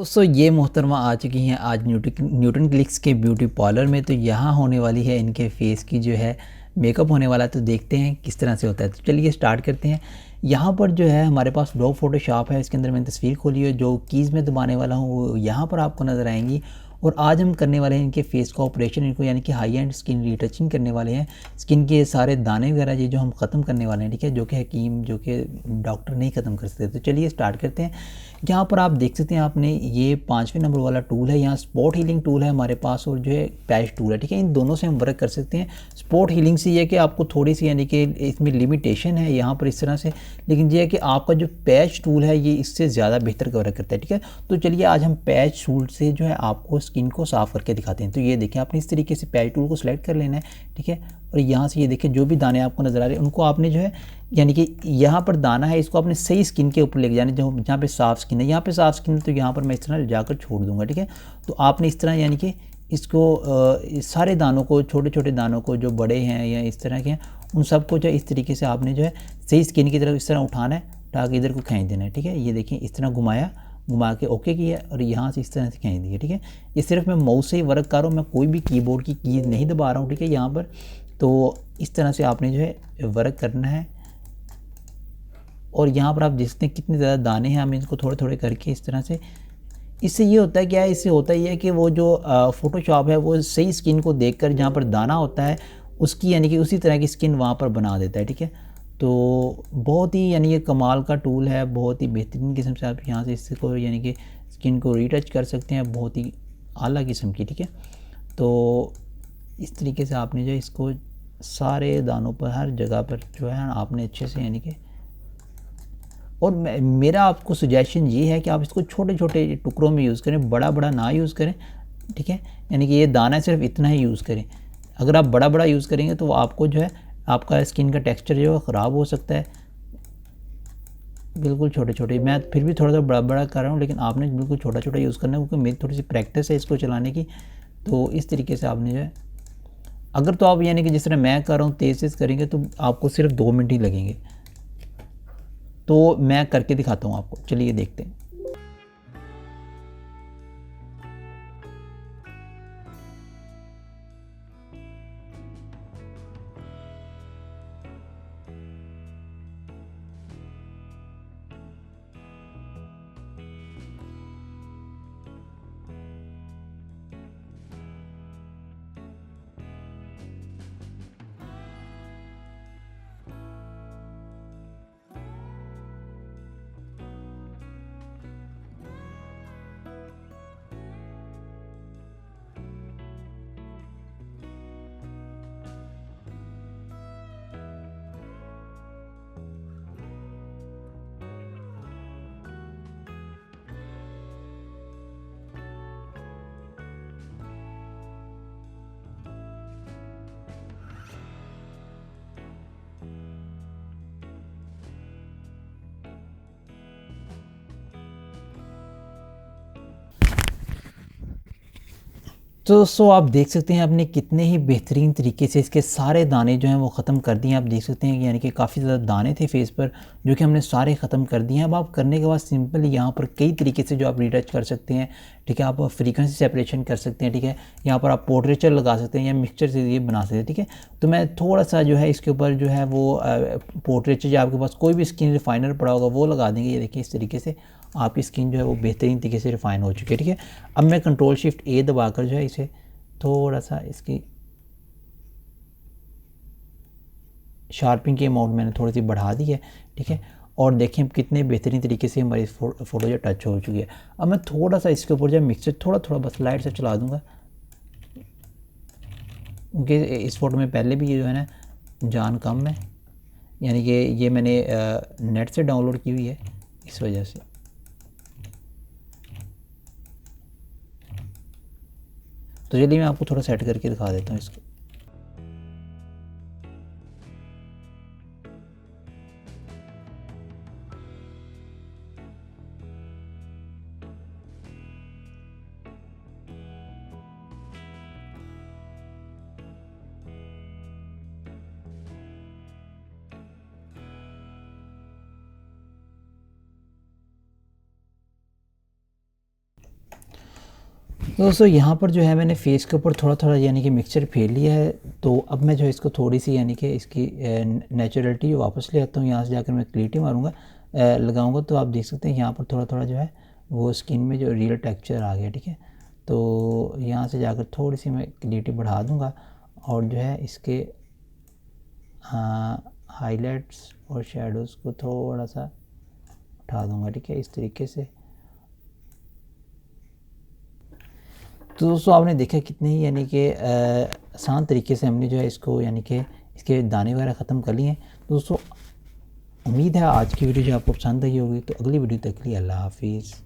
दोस्तों ये मोहतरमा आ चुकी हैं आज न्यूटन क्लिक्स के ब्यूटी पार्लर में। तो यहाँ होने वाली है इनके फेस की जो है मेकअप होने वाला है। तो देखते हैं किस तरह से होता है। तो चलिए स्टार्ट करते हैं। यहाँ पर जो है हमारे पास डॉग फोटोशॉप है, इसके अंदर मैंने तस्वीर खोली है। जो कीज़ में दबाने वाला हूँ वो यहाँ पर आपको नज़र आएंगी। और आज हम करने वाले हैं इनके फेस का ऑपरेशन, इनको यानी कि हाई एंड स्किन रीटचिंग करने वाले हैं। स्किन के सारे दाने वगैरह ये जो हम ख़त्म करने वाले हैं, ठीक है, जो कि हकीम जो कि डॉक्टर नहीं ख़त्म कर सकते। तो चलिए स्टार्ट करते हैं। यहाँ पर आप देख सकते हैं, आपने ये 5वें नंबर वाला टूल है, यहाँ स्पॉट हीलिंग टूल है हमारे पास, और जो है पैच टूल है, ठीक है। इन दोनों से हम वर्क कर सकते हैं। स्पॉट हीलिंग से ये है कि आपको थोड़ी सी यानी कि इसमें लिमिटेशन है यहाँ पर इस तरह से, लेकिन ये है कि आपका जो पैच टूल है ये इससे ज़्यादा बेहतर वर्क करता है, ठीक है। तो चलिए आज हम पैच टूल से जो है आपको स्किन को साफ़ करके दिखाते हैं। तो ये देखिए, आपने इस तरीके से पैच टूल को सिलेक्ट कर लेना है, ठीक है। और यहाँ से ये देखिए जो भी दाने आपको नज़र आ रहे हैं उनको आपने जो है यानी कि यहाँ पर दाना है इसको आपने सही स्किन के ऊपर लेके जाना। जहाँ पे साफ़ स्किन है, यहाँ पे साफ़ स्किन है तो यहाँ पर मैं इस तरह जाकर छोड़ दूँगा, ठीक है। तो आपने इस तरह यानी कि इसको सारे दानों को, छोटे छोटे दानों को जो बड़े हैं या इस तरह के हैं, उन सबको जो है इस तरीके से आपने जो है सही स्किन की तरफ इस तरह उठाना है, उठा के इधर को खींच देना है, ठीक है। ये देखिए इस तरह घुमाया, घुमा के ओके किया और यहाँ से इस तरह से खींच दिया, ठीक है। ये सिर्फ मैं माउस से ही वर्क कर रहा हूँ, मैं कोई भी कीबोर्ड की कीज़ नहीं दबा रहा हूँ, ठीक है, यहाँ पर। तो इस तरह से आपने जो है वर्क करना है। और यहाँ पर आप देखते हैं कितने ज़्यादा दाने हैं, हम इनको थोड़े थोड़े करके इस तरह से। इससे ये होता है क्या है, इससे होता ही है कि वो जो फ़ोटोशॉप है वो सही स्किन को देखकर जहाँ पर दाना होता है उसकी यानी कि उसी तरह की स्किन वहाँ पर बना देता है, ठीक है। तो बहुत ही यानी ये कमाल का टूल है, बहुत ही बेहतरीन किस्म से आप यहाँ से इसको यानी कि स्किन को रीटच कर सकते हैं, बहुत ही आला किस्म की, ठीक है। तो इस तरीके से आपने जो इसको सारे दानों पर, हर जगह पर जो है आपने अच्छे से यानी कि। और मेरा आपको सजेशन ये है कि आप इसको छोटे छोटे टुकड़ों में यूज़ करें, बड़ा बड़ा ना यूज़ करें, ठीक है। यानी कि ये दाना सिर्फ इतना ही यूज़ करें। अगर आप बड़ा बड़ा यूज़ करेंगे तो आपको जो है आपका स्किन का टेक्सचर जो है ख़राब हो सकता है। बिल्कुल छोटे छोटे, मैं फिर भी थोड़ा सा बड़ा बड़ा कर रहा हूँ, लेकिन आपने बिल्कुल छोटा छोटा यूज़ करना है क्योंकि मेरी थोड़ी सी प्रैक्टिस है इसको चलाने की। तो इस तरीके से आपने जो है, अगर तो आप यानी कि जिस तरह मैं कर रहा हूँ तेज़ तेज़ करेंगे तो आपको सिर्फ 2 मिनट ही लगेंगे। तो मैं करके दिखाता हूँ आपको, चलिए देखते हैं। तो दोस्तों आप देख सकते हैं आपने कितने ही बेहतरीन तरीके से इसके सारे दाने जो हैं वो ख़त्म कर दिए हैं। आप देख सकते हैं कि यानी कि काफ़ी ज़्यादा दाने थे फेस पर, जो कि हमने सारे ख़त्म कर दिए हैं। अब आप करने के बाद सिंपल यहाँ पर कई तरीके से जो आप रीटच कर सकते हैं, ठीक है। आप फ्रीक्वेंसी सेपरेशन कर सकते हैं, ठीक है। यहाँ पर आप पोर्ट्रेचर लगा सकते हैं या मिक्सचर से ये बना सकते हैं, ठीक है। तो मैं थोड़ा सा जो है इसके ऊपर जो है वो पोर्ट्रेचर, जो आपके पास कोई भी स्किन रिफाइनर पड़ा होगा वो लगा देंगे। ये देखिए इस तरीके से आपकी स्किन जो है वो बेहतरीन तरीके से रिफाइन हो चुकी है, ठीक है। अब मैं कंट्रोल शिफ्ट ए दबाकर जो है इसे थोड़ा सा इसकी शार्पिंग की अमाउंट मैंने थोड़ी सी बढ़ा दी है, ठीक है। और देखिए कितने बेहतरीन तरीके से हमारी फ़ोटो जो टच हो चुकी है। अब मैं थोड़ा सा इसके ऊपर जो मिक्सचर थोड़ा थोड़ा बस लाइट से चला दूँगा, क्योंकि इस फ़ोटो में पहले भी ये जो है ना जान कम है, यानी कि ये मैंने नेट से डाउनलोड की हुई है इस वजह से। तो चलिए मैं आपको थोड़ा सेट करके दिखा देता हूँ इसको। तो दोस्तों यहाँ पर जो है मैंने फेस के ऊपर थोड़ा थोड़ा यानी कि मिक्सचर फेर लिया है। तो अब मैं जो है इसको थोड़ी सी यानी कि इसकी नेचुरलिटी वापस ले आता हूँ। यहाँ से जाकर मैं क्लियरिटी मारूंगा लगाऊंगा तो आप देख सकते हैं यहाँ पर थोड़ा थोड़ा जो है वो स्किन में जो रियल टेक्सचर आ गया, ठीक है। तो यहाँ से जाकर थोड़ी सी मैं क्लियरिटी बढ़ा दूँगा और जो है इसके हाईलाइट्स और शेडोज़ को थोड़ा सा उठा दूँगा, ठीक है, इस तरीके से। तो दोस्तों आपने देखा कितने ही यानी कि आसान तरीके से हमने जो है इसको यानी कि इसके दाने वगैरह ख़त्म कर लिए हैं। दोस्तों उम्मीद है आज की वीडियो जो आपको पसंद आई होगी। तो अगली वीडियो तक के लिए अल्लाह हाफिज़।